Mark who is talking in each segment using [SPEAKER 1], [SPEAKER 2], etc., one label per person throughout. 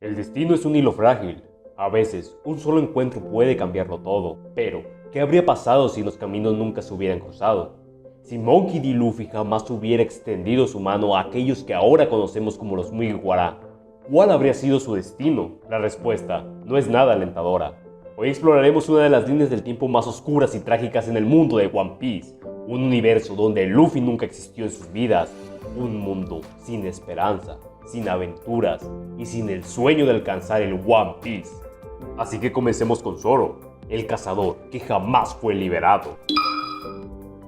[SPEAKER 1] El destino es un hilo frágil. A veces, un solo encuentro puede cambiarlo todo. Pero, ¿qué habría pasado si los caminos nunca se hubieran cruzado? Si Monkey D. Luffy jamás hubiera extendido su mano a aquellos que ahora conocemos como los Mugiwara, ¿cuál habría sido su destino? La respuesta no es nada alentadora. Hoy exploraremos una de las líneas del tiempo más oscuras y trágicas en el mundo de One Piece. Un universo donde Luffy nunca existió en sus vidas. Un mundo sin esperanza, sin aventuras y sin el sueño de alcanzar el One Piece. Así que comencemos con Zoro, el cazador que jamás fue liberado.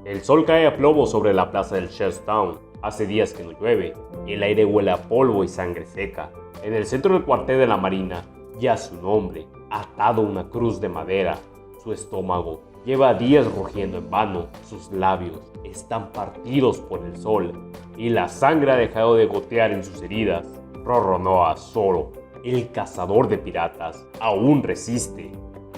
[SPEAKER 1] El sol cae a plomo sobre la plaza del Shell Town. Hace días que no llueve, el aire huele a polvo y sangre seca. En el centro del cuartel de la marina yace un hombre, atado a una cruz de madera. Su estómago lleva días rugiendo en vano, sus labios están partidos por el sol y la sangre ha dejado de gotear en sus heridas. Roronoa Zoro, el cazador de piratas, aún resiste.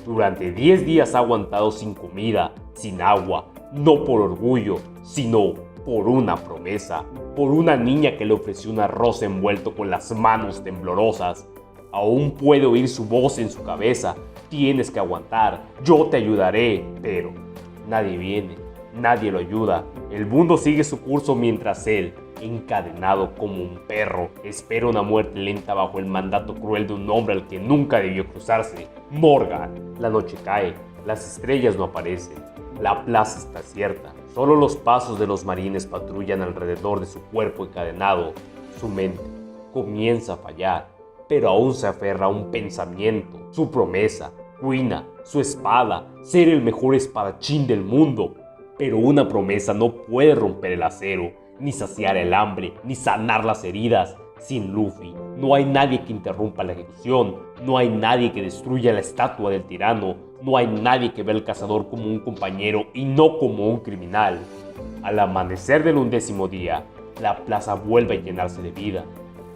[SPEAKER 1] Durante 10 días ha aguantado sin comida, sin agua, no por orgullo, sino por una promesa, por una niña que le ofreció un arroz envuelto con las manos temblorosas. Aún puede oír su voz en su cabeza: tienes que aguantar, yo te ayudaré, pero nadie viene, nadie lo ayuda. El mundo sigue su curso mientras él, encadenado como un perro, espera una muerte lenta bajo el mandato cruel de un hombre al que nunca debió cruzarse. Morgan. La noche cae, las estrellas no aparecen, la plaza está cierta. Solo los pasos de los marines patrullan alrededor de su cuerpo encadenado. Su mente comienza a fallar, pero aún se aferra a un pensamiento, su promesa, Kuina, su espada, ser el mejor espadachín del mundo. Pero una promesa no puede romper el acero, ni saciar el hambre, ni sanar las heridas. Sin Luffy, no hay nadie que interrumpa la ejecución, no hay nadie que destruya la estatua del tirano, no hay nadie que vea al cazador como un compañero y no como un criminal. Al amanecer del 11º día, la plaza vuelve a llenarse de vida,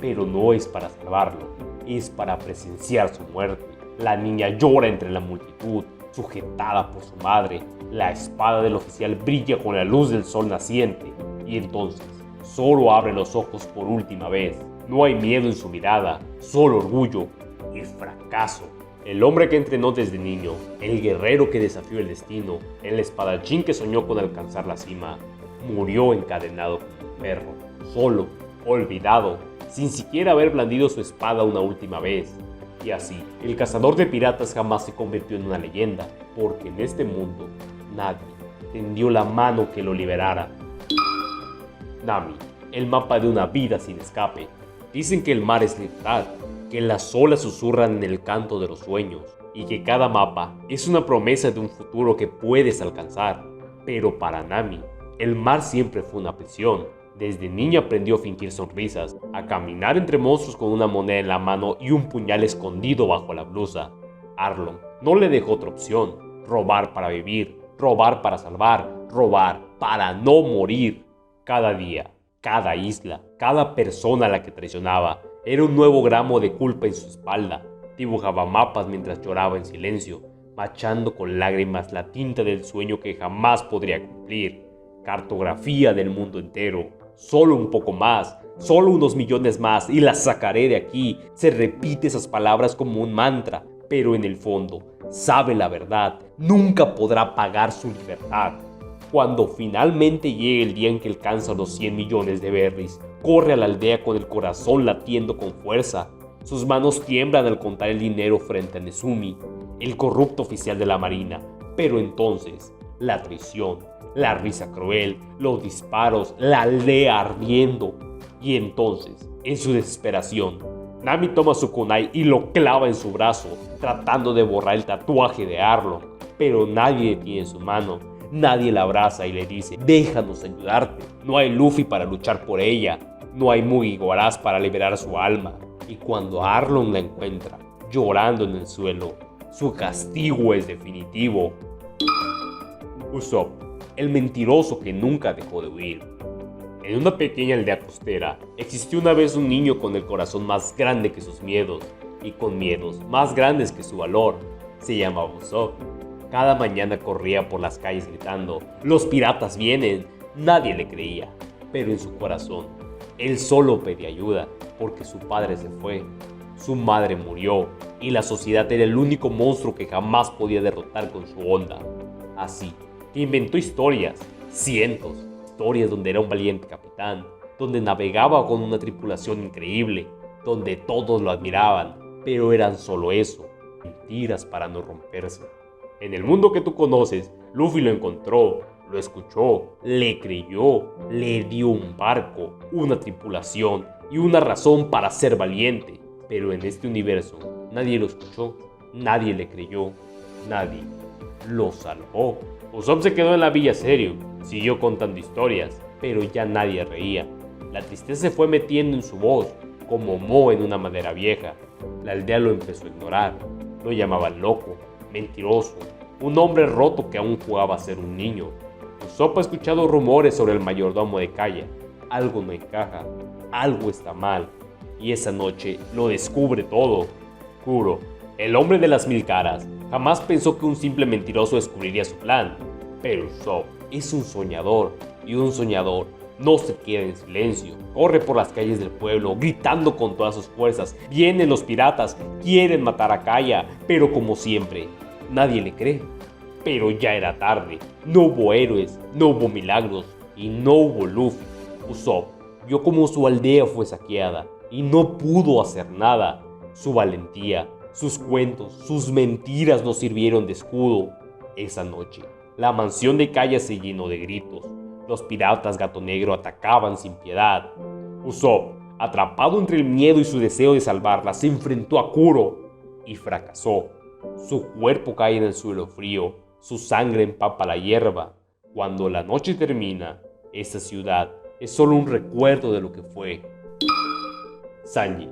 [SPEAKER 1] pero no es para salvarlo, es para presenciar su muerte. La niña llora entre la multitud, sujetada por su madre. La espada del oficial brilla con la luz del sol naciente, y entonces Zoro abre los ojos por última vez. No hay miedo en su mirada, solo orgullo y fracaso. El hombre que entrenó desde niño, el guerrero que desafió el destino, el espadachín que soñó con alcanzar la cima, murió encadenado como un perro, solo, olvidado, sin siquiera haber blandido su espada una última vez. Y así, el cazador de piratas jamás se convirtió en una leyenda, porque en este mundo nadie tendió la mano que lo liberara. Nami, el mapa de una vida sin escape. Dicen que el mar es libertad, que las olas susurran en el canto de los sueños y que cada mapa es una promesa de un futuro que puedes alcanzar. Pero para Nami, el mar siempre fue una prisión. Desde niña aprendió a fingir sonrisas, a caminar entre monstruos con una moneda en la mano y un puñal escondido bajo la blusa. Arlong no le dejó otra opción: robar para vivir, robar para salvar, robar para no morir. Cada día, cada isla, cada persona a la que traicionaba era un nuevo gramo de culpa en su espalda. Dibujaba mapas mientras lloraba en silencio, manchando con lágrimas la tinta del sueño que jamás podría cumplir. Cartografía del mundo entero. Solo un poco más, solo unos millones más y las sacaré de aquí. Se repite esas palabras como un mantra, pero en el fondo sabe la verdad. Nunca podrá pagar su libertad. Cuando finalmente llegue el día en que alcanza los 100 millones de berries, corre a la aldea con el corazón latiendo con fuerza. Sus manos tiemblan al contar el dinero frente a Nezumi, el corrupto oficial de la marina. Pero entonces, la traición, la risa cruel, los disparos, la aldea ardiendo. Y entonces, en su desesperación, Nami toma su kunai y lo clava en su brazo, tratando de borrar el tatuaje de Arlong. Pero nadie detiene su mano. Nadie la abraza y le dice: déjanos ayudarte. No hay Luffy para luchar por ella. No hay Mugiwaras para liberar su alma. Y cuando Arlong la encuentra, llorando en el suelo, su castigo es definitivo. Usopp, el mentiroso que nunca dejó de huir. En una pequeña aldea costera, existió una vez un niño con el corazón más grande que sus miedos, y con miedos más grandes que su valor. Se llamaba Usopp. Cada mañana corría por las calles gritando: ¡los piratas vienen! Nadie le creía, pero en su corazón, él solo pedía ayuda porque su padre se fue. Su madre murió y la sociedad era el único monstruo que jamás podía derrotar con su onda. Así que inventó historias, cientos, historias donde era un valiente capitán, donde navegaba con una tripulación increíble, donde todos lo admiraban, pero eran solo eso, mentiras para no romperse. En el mundo que tú conoces, Luffy lo encontró, lo escuchó, le creyó, le dio un barco, una tripulación y una razón para ser valiente. Pero en este universo, nadie lo escuchó, nadie le creyó, nadie lo salvó. Usopp se quedó en la villa serio, siguió contando historias, pero ya nadie reía. La tristeza se fue metiendo en su voz, como moho en una madera vieja. La aldea lo empezó a ignorar, lo llamaban loco, mentiroso, un hombre roto que aún jugaba a ser un niño. Usopp ha escuchado rumores sobre el mayordomo de Kaya. Algo no encaja, algo está mal, y esa noche lo descubre todo. Kuro, el hombre de las 1000 caras, jamás pensó que un simple mentiroso descubriría su plan. Pero Usopp es un soñador, y un soñador no se queda en silencio. Corre por las calles del pueblo, gritando con todas sus fuerzas. Vienen los piratas, quieren matar a Kaya, pero como siempre, nadie le cree. Pero ya era tarde, no hubo héroes, no hubo milagros, y no hubo Luffy. Usopp vio cómo su aldea fue saqueada, y no pudo hacer nada. Su valentía, sus cuentos, sus mentiras no sirvieron de escudo. Esa noche, la mansión de Kaya se llenó de gritos. Los piratas Gato Negro atacaban sin piedad. Usopp, atrapado entre el miedo y su deseo de salvarla, se enfrentó a Kuro y fracasó. Su cuerpo cae en el suelo frío, su sangre empapa la hierba. Cuando la noche termina, esta ciudad es solo un recuerdo de lo que fue. Sanji,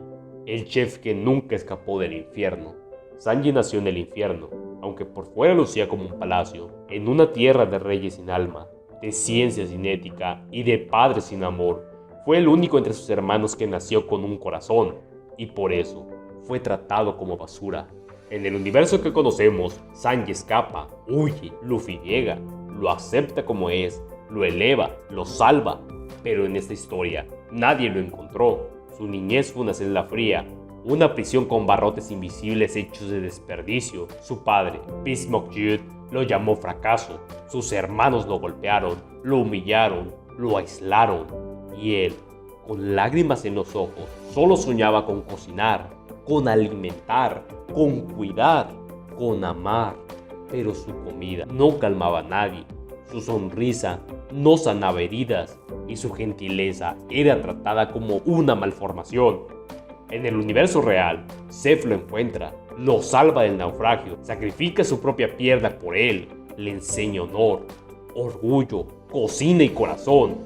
[SPEAKER 1] el chef que nunca escapó del infierno. Sanji nació en el infierno, aunque por fuera lucía como un palacio, en una tierra de reyes sin alma, de ciencia sin ética y de padres sin amor. Fue el único entre sus hermanos que nació con un corazón, y por eso fue tratado como basura. En el universo que conocemos, Sanji escapa, huye, Luffy llega, lo acepta como es, lo eleva, lo salva. Pero en esta historia, nadie lo encontró. Su niñez fue una celda fría, una prisión con barrotes invisibles hechos de desperdicio. Su padre, Bismuth Youth, lo llamó fracaso. Sus hermanos lo golpearon, lo humillaron, lo aislaron. Y él, con lágrimas en los ojos, solo soñaba con cocinar, con alimentar, con cuidar, con amar. Pero su comida no calmaba a nadie. Su sonrisa no sanaba heridas y su gentileza era tratada como una malformación. En el universo real, Zeff lo encuentra, lo salva del naufragio, sacrifica su propia pierna por él, le enseña honor, orgullo, cocina y corazón.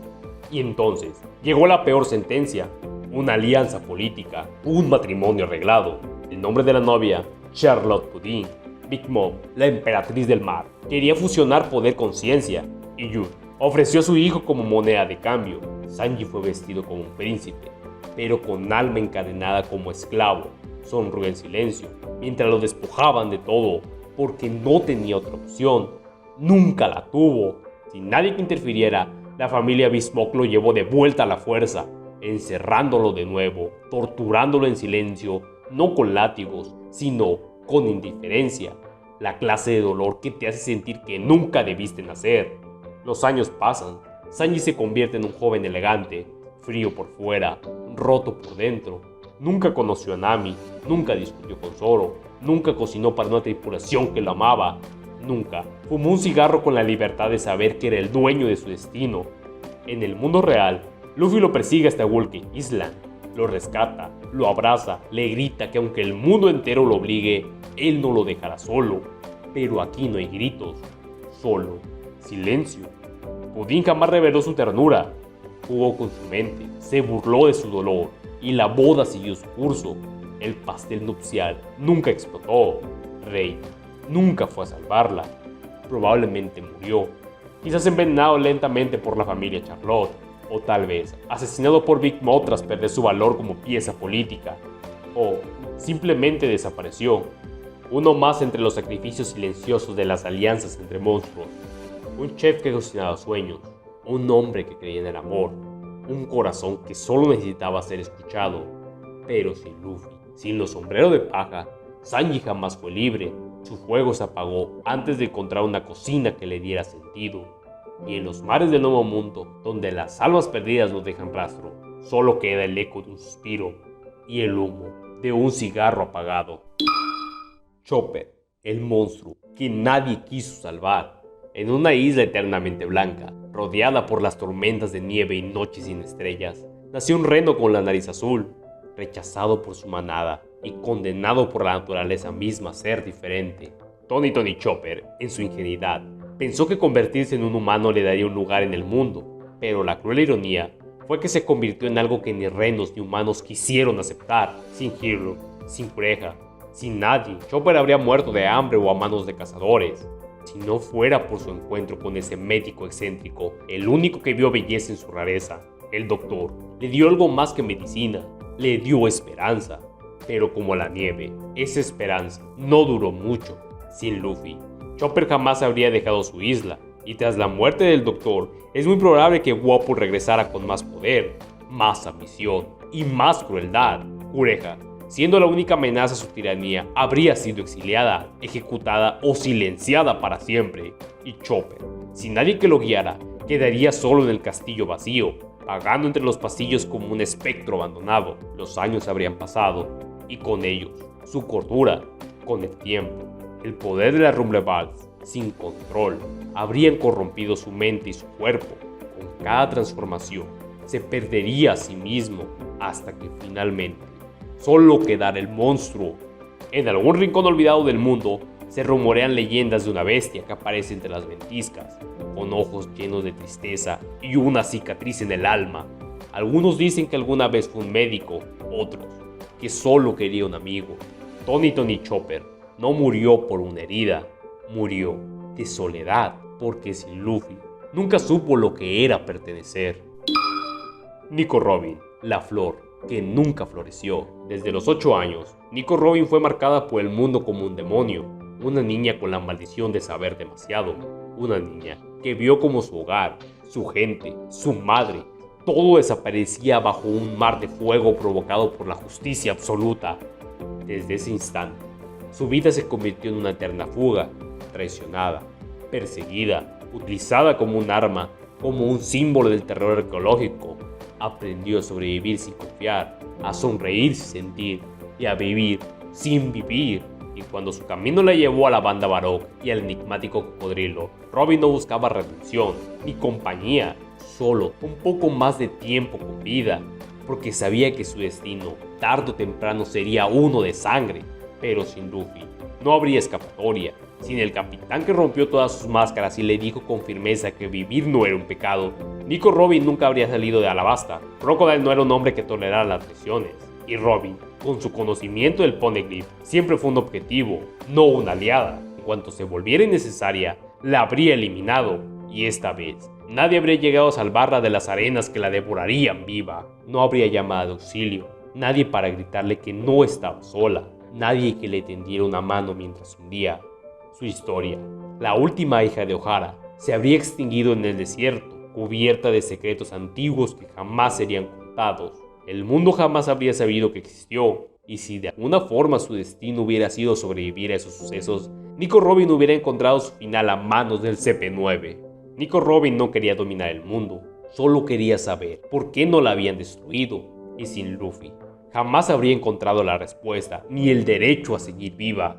[SPEAKER 1] Y entonces llegó la peor sentencia, una alianza política, un matrimonio arreglado. El nombre de la novia, Charlotte Pudding. Big Mom, la emperatriz del mar, quería fusionar poder con ciencia, y Youth ofreció a su hijo como moneda de cambio. Sanji fue vestido como un príncipe, pero con alma encadenada como esclavo. Sonrió en silencio, mientras lo despojaban de todo, porque no tenía otra opción. Nunca la tuvo. Sin nadie que interfiriera, la familia Bismuth lo llevó de vuelta a la fuerza, encerrándolo de nuevo, torturándolo en silencio, no con látigos, sino con indiferencia, la clase de dolor que te hace sentir que nunca debiste nacer. Los años pasan, Sanji se convierte en un joven elegante, frío por fuera, roto por dentro. Nunca conoció a Nami, nunca discutió con Zoro, nunca cocinó para una tripulación que lo amaba, nunca fumó un cigarro con la libertad de saber que era el dueño de su destino. En el mundo real, Luffy lo persigue hasta Whole Island. Lo rescata, lo abraza, le grita que aunque el mundo entero lo obligue, él no lo dejará solo. Pero aquí no hay gritos, solo silencio. Pudding jamás reveló su ternura, jugó con su mente, se burló de su dolor y la boda siguió su curso. El pastel nupcial nunca explotó. Rey nunca fue a salvarla. Probablemente murió, quizás envenenado lentamente por la familia Charlotte. O tal vez asesinado por Big Mom tras perder su valor como pieza política. O simplemente desapareció. Uno más entre los sacrificios silenciosos de las alianzas entre monstruos. Un chef que cocinaba sueños. Un hombre que creía en el amor. Un corazón que solo necesitaba ser escuchado. Pero sin Luffy. Sin los sombreros de paja, Sanji jamás fue libre. Su fuego se apagó antes de encontrar una cocina que le diera sentido. Y en los mares del Nuevo Mundo, donde las almas perdidas no dejan rastro, solo queda el eco de un suspiro y el humo de un cigarro apagado. Chopper, el monstruo que nadie quiso salvar. En una isla eternamente blanca, rodeada por las tormentas de nieve y noches sin estrellas, nació un reno con la nariz azul, rechazado por su manada y condenado por la naturaleza misma a ser diferente. Tony Chopper, en su ingenuidad, pensó que convertirse en un humano le daría un lugar en el mundo, pero la cruel ironía fue que se convirtió en algo que ni renos ni humanos quisieron aceptar. Sin Hiro, sin Kureha, sin nadie, Chopper habría muerto de hambre o a manos de cazadores. Si no fuera por su encuentro con ese médico excéntrico, el único que vio belleza en su rareza, el doctor, le dio algo más que medicina, le dio esperanza. Pero como la nieve, esa esperanza no duró mucho. Sin Luffy, Chopper jamás habría dejado su isla, y tras la muerte del doctor, es muy probable que Wapol regresara con más poder, más ambición y más crueldad. Kureha, siendo la única amenaza a su tiranía, habría sido exiliada, ejecutada o silenciada para siempre. Y Chopper, sin nadie que lo guiara, quedaría solo en el castillo vacío, vagando entre los pasillos como un espectro abandonado. Los años habrían pasado, y con ellos, su cordura. Con el tiempo, el poder de la Rumblevals, sin control, habrían corrompido su mente y su cuerpo. Con cada transformación, se perdería a sí mismo, hasta que finalmente solo quedara el monstruo. En algún rincón olvidado del mundo, se rumorean leyendas de una bestia que aparece entre las ventiscas, con ojos llenos de tristeza y una cicatriz en el alma. Algunos dicen que alguna vez fue un médico, otros que solo quería un amigo. Tony Chopper no murió por una herida, murió de soledad, porque sin Luffy nunca supo lo que era pertenecer. Nico Robin, la flor que nunca floreció. Desde los 8 años, Nico Robin fue marcada por el mundo como un demonio, una niña con la maldición de saber demasiado, una niña que vio como su hogar, su gente, su madre, todo desaparecía bajo un mar de fuego provocado por la justicia absoluta. Desde ese instante, su vida se convirtió en una eterna fuga, traicionada, perseguida, utilizada como un arma, como un símbolo del terror arqueológico. Aprendió a sobrevivir sin confiar, a sonreír sin sentir y a vivir sin vivir. Y cuando su camino la llevó a la banda Baroque y al enigmático cocodrilo, Robin no buscaba redención ni compañía, solo un poco más de tiempo con vida, porque sabía que su destino tarde o temprano sería uno de sangre. Pero sin Luffy no habría escapatoria. Sin el capitán que rompió todas sus máscaras y le dijo con firmeza que vivir no era un pecado, Nico Robin nunca habría salido de Alabasta. Crocodile no era un hombre que tolerara las lesiones, y Robin, con su conocimiento del Poneglyph, siempre fue un objetivo, no una aliada. En cuanto se volviera innecesaria, la habría eliminado, y esta vez nadie habría llegado a salvarla de las arenas que la devorarían viva. No habría llamado de auxilio, nadie para gritarle que no estaba sola, nadie que le tendiera una mano mientras hundía. Su historia, la última hija de Ohara, se habría extinguido en el desierto, cubierta de secretos antiguos que jamás serían contados. El mundo jamás habría sabido que existió, y si de alguna forma su destino hubiera sido sobrevivir a esos sucesos, Nico Robin hubiera encontrado su final a manos del CP9. Nico Robin no quería dominar el mundo, solo quería saber por qué no la habían destruido, y sin Luffy jamás habría encontrado la respuesta ni el derecho a seguir viva.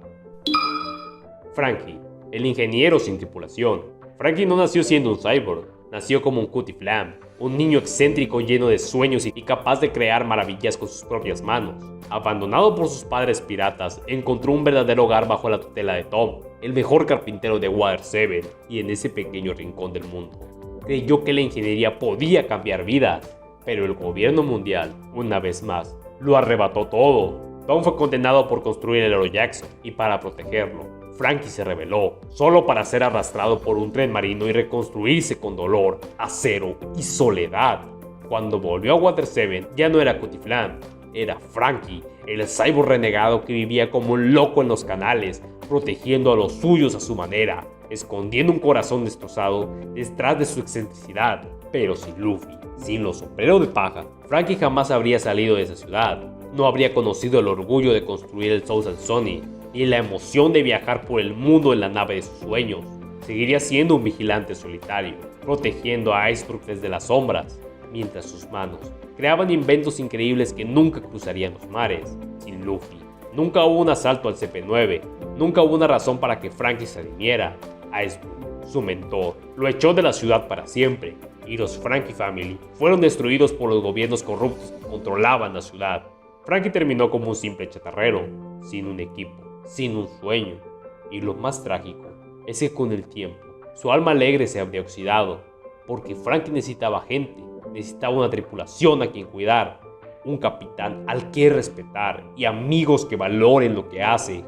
[SPEAKER 1] Franky, el ingeniero sin tripulación. Franky no nació siendo un cyborg, nació como un cutie flam, un niño excéntrico lleno de sueños y capaz de crear maravillas con sus propias manos. Abandonado por sus padres piratas, encontró un verdadero hogar bajo la tutela de Tom, el mejor carpintero de Water 7, y en ese pequeño rincón del mundo creyó que la ingeniería podía cambiar vidas, pero el gobierno mundial, una vez más, lo arrebató todo. Tom fue condenado por construir el Oro Jackson, y para protegerlo, Franky se rebeló, solo para ser arrastrado por un tren marino y reconstruirse con dolor, acero y soledad. Cuando volvió a Water 7, ya no era Cutie Flam, era Franky, el cyborg renegado que vivía como un loco en los canales, protegiendo a los suyos a su manera, escondiendo un corazón destrozado detrás de su excentricidad. Pero sin Luffy, sin los sombreros de paja, Franky jamás habría salido de esa ciudad. no habría conocido el orgullo de construir el Southern Sunny, ni la emoción de viajar por el mundo en la nave de sus sueños. Seguiría siendo un vigilante solitario, protegiendo a Iceberg desde las sombras, mientras sus manos creaban inventos increíbles que nunca cruzarían los mares. Sin Luffy, nunca hubo un asalto al CP9, nunca hubo una razón para que Franky se redimiera. Iceberg, su mentor, lo echó de la ciudad para siempre, y los Franky Family fueron destruidos por los gobiernos corruptos que controlaban la ciudad. Franky terminó como un simple chatarrero, sin un equipo, sin un sueño, y lo más trágico es que con el tiempo su alma alegre se habría oxidado, porque Franky necesitaba gente, necesitaba una tripulación a quien cuidar, un capitán al que respetar y amigos que valoren lo que hace.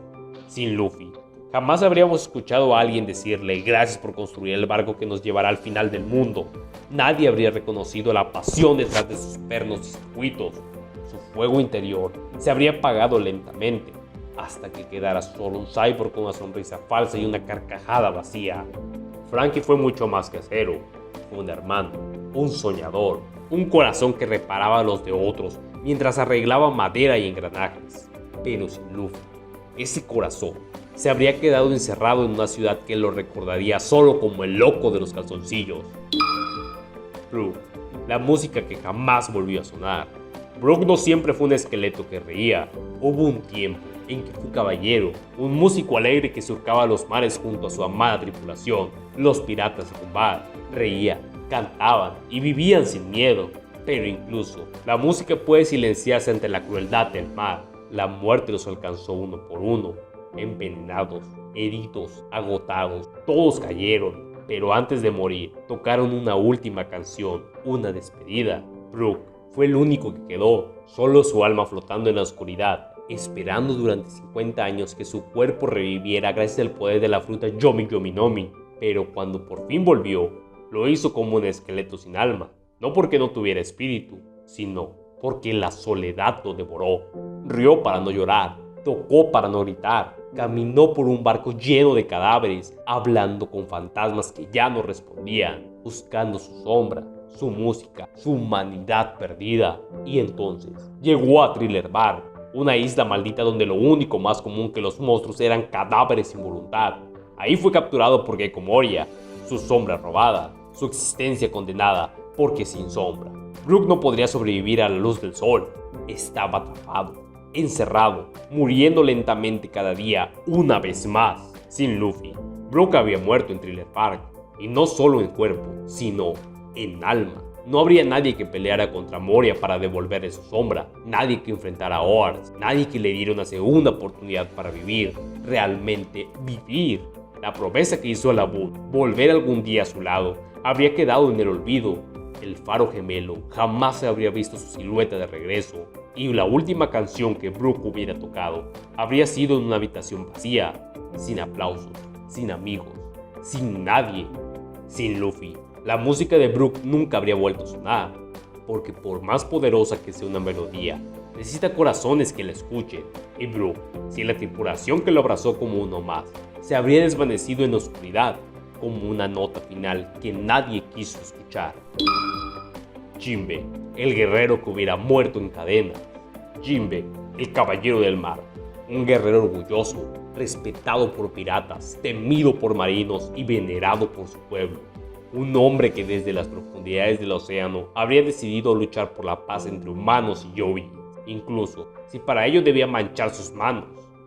[SPEAKER 1] Sin Luffy, jamás habríamos escuchado a alguien decirle gracias por construir el barco que nos llevará al final del mundo. Nadie habría reconocido la pasión detrás de sus pernos y circuitos. Su fuego interior se habría apagado lentamente, hasta que quedara solo un cyborg con una sonrisa falsa y una carcajada vacía. Franky fue mucho más que acero, fue un hermano, un soñador, un corazón que reparaba los de otros mientras arreglaba madera y engranajes. Pero sin Luffy, ese corazón se habría quedado encerrado en una ciudad que lo recordaría solo como el loco de los calzoncillos. Brook, la música que jamás volvió a sonar. Brook no siempre fue un esqueleto que reía. Hubo un tiempo en que fue caballero, un músico alegre que surcaba los mares junto a su amada tripulación. Los piratas de combate reían, cantaban y vivían sin miedo. Pero incluso la música puede silenciarse ante la crueldad del mar. La muerte los alcanzó uno por uno, envenenados, heridos, agotados. Todos cayeron, pero antes de morir tocaron una última canción, una despedida. Brook fue el único que quedó, solo su alma flotando en la oscuridad, esperando durante 50 años que su cuerpo reviviera gracias al poder de la fruta Yomi Yomi Nomi. Pero cuando por fin volvió, lo hizo como un esqueleto sin alma, no porque no tuviera espíritu, sino porque la soledad lo devoró. Rió para no llorar, tocó para no gritar, caminó por un barco lleno de cadáveres, hablando con fantasmas que ya no respondían, buscando su sombra, su música, su humanidad perdida. Y entonces llegó a Thriller Bark, una isla maldita donde lo único más común que los monstruos eran cadáveres sin voluntad. Ahí fue capturado por Gecko Moria, su sombra robada, su existencia condenada, porque sin sombra Brook no podría sobrevivir a la luz del sol. Estaba atrapado, encerrado, muriendo lentamente cada día, una vez más. Sin Luffy, Brook había muerto en Thriller Bark, y no solo en cuerpo, sino en alma. No habría nadie que peleara contra Moria para devolverle su sombra, nadie que enfrentara a Oars, nadie que le diera una segunda oportunidad para vivir, realmente vivir. La promesa que hizo a Labut, volver algún día a su lado, habría quedado en el olvido. El faro gemelo jamás se habría visto su silueta de regreso, y la última canción que Brook hubiera tocado habría sido en una habitación vacía, sin aplausos, sin amigos, sin nadie. Sin Luffy, la música de Brook nunca habría vuelto a sonar, porque por más poderosa que sea una melodía, necesita corazones que la escuchen, y Brook, sin la tripulación que lo abrazó como uno más, se habría desvanecido en la oscuridad, como una nota final que nadie quiso escuchar. Jinbe, el guerrero que hubiera muerto en cadena. Jinbe, el caballero del mar, un guerrero orgulloso, respetado por piratas, temido por marinos y venerado por su pueblo. Un hombre que desde las profundidades del océano habría decidido luchar por la paz entre humanos y Yobi, incluso si para ello debía manchar sus manos.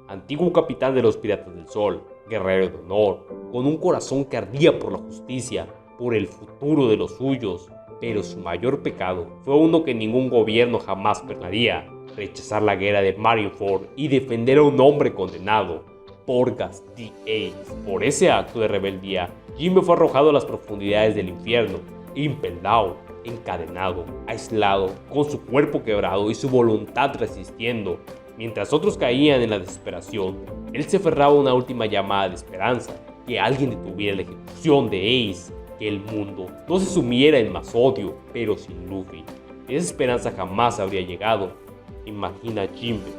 [SPEAKER 1] Antiguo capitán de los Piratas del Sol, guerrero de honor, con un corazón que ardía por la justicia, por el futuro de los suyos. Pero su mayor pecado fue uno que ningún gobierno jamás perdonaría: rechazar la guerra de Marineford y defender a un hombre condenado, Porgas the Ace. Por ese acto de rebeldía, Jinbe fue arrojado a las profundidades del infierno, Impel Down, encadenado, aislado, con su cuerpo quebrado y su voluntad resistiendo. Mientras otros caían en la desesperación, él se aferraba a una última llamada de esperanza: que alguien detuviera la ejecución de Ace, que el mundo no se sumiera en más odio. Pero sin Luffy, esa esperanza jamás habría llegado. Imagina a Jinbe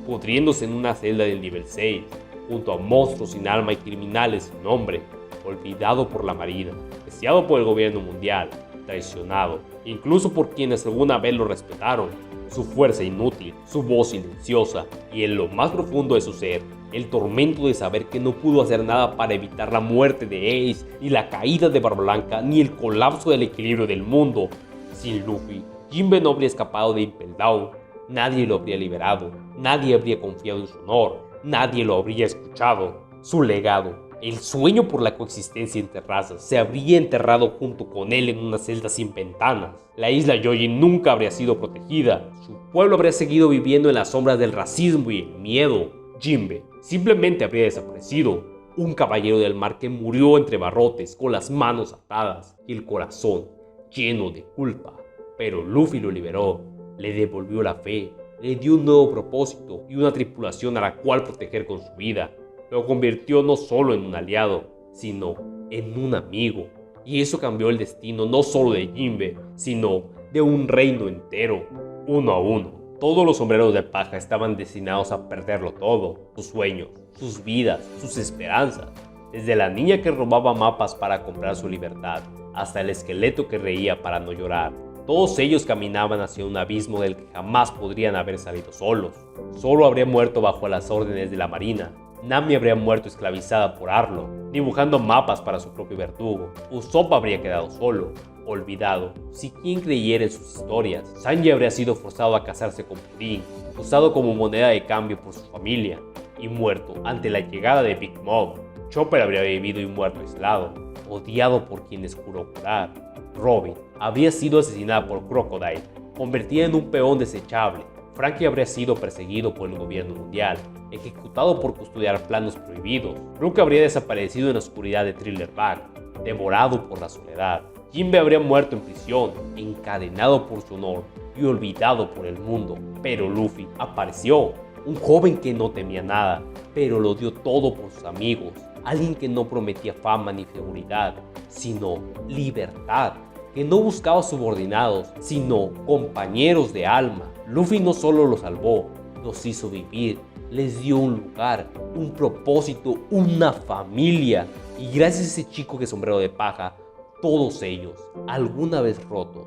[SPEAKER 1] pudriéndose en una celda del nivel 6, junto a monstruos sin alma y criminales sin nombre, olvidado por la marina, deseado por el gobierno mundial, traicionado, incluso por quienes alguna vez lo respetaron. su fuerza inútil, su voz silenciosa y en lo más profundo de su ser, el tormento de saber que no pudo hacer nada para evitar la muerte de Ace, ni la caída de Barba Blanca, ni el colapso del equilibrio del mundo. Sin Luffy, Jinbe no habría escapado de Impel Down, nadie lo habría liberado, nadie habría confiado en su honor, nadie lo habría escuchado. Su legado, el sueño por la coexistencia entre razas, se habría enterrado junto con él en una celda sin ventanas. La isla Gyojin nunca habría sido protegida, su pueblo habría seguido viviendo en las sombras del racismo y el miedo. Jinbe simplemente habría desaparecido, un caballero del mar que murió entre barrotes con las manos atadas y el corazón lleno de culpa. Pero Luffy lo liberó, le devolvió la fe, le dio un nuevo propósito y una tripulación a la cual proteger con su vida. Lo convirtió no solo en un aliado, sino en un amigo. Y eso cambió el destino no solo de Jinbe, sino de un reino entero, uno a uno. Todos los sombreros de paja estaban destinados a perderlo todo, sus sueños, sus vidas, sus esperanzas. Desde la niña que robaba mapas para comprar su libertad, hasta el esqueleto que reía para no llorar. Todos ellos caminaban hacia un abismo del que jamás podrían haber salido solos. Zoro habría muerto bajo las órdenes de la marina. Nami habría muerto esclavizada por Arlong, dibujando mapas para su propio verdugo. Usopp habría quedado solo, olvidado, si quien creyera en sus historias. Sanji habría sido forzado a casarse con Pudding, usado como moneda de cambio por su familia, y muerto ante la llegada de Big Mom. Chopper habría vivido y muerto aislado, odiado por quienes juró curar. Robin habría sido asesinada por Crocodile, convertida en un peón desechable. Frankie habría sido perseguido por el gobierno mundial, ejecutado por custodiar planos prohibidos. Brook habría desaparecido en la oscuridad de Thriller Bark, devorado por la soledad. Jinbe habría muerto en prisión, encadenado por su honor y olvidado por el mundo. Pero Luffy apareció, un joven que no temía nada, pero lo dio todo por sus amigos. Alguien que no prometía fama ni seguridad, sino libertad. Que no buscaba subordinados, sino compañeros de alma. Luffy no solo los salvó, los hizo vivir, les dio un lugar, un propósito, una familia. Y gracias a ese chico de sombrero de paja, todos ellos, alguna vez rotos,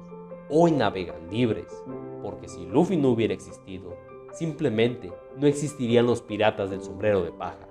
[SPEAKER 1] hoy navegan libres. Porque si Luffy no hubiera existido, simplemente no existirían los piratas del sombrero de paja.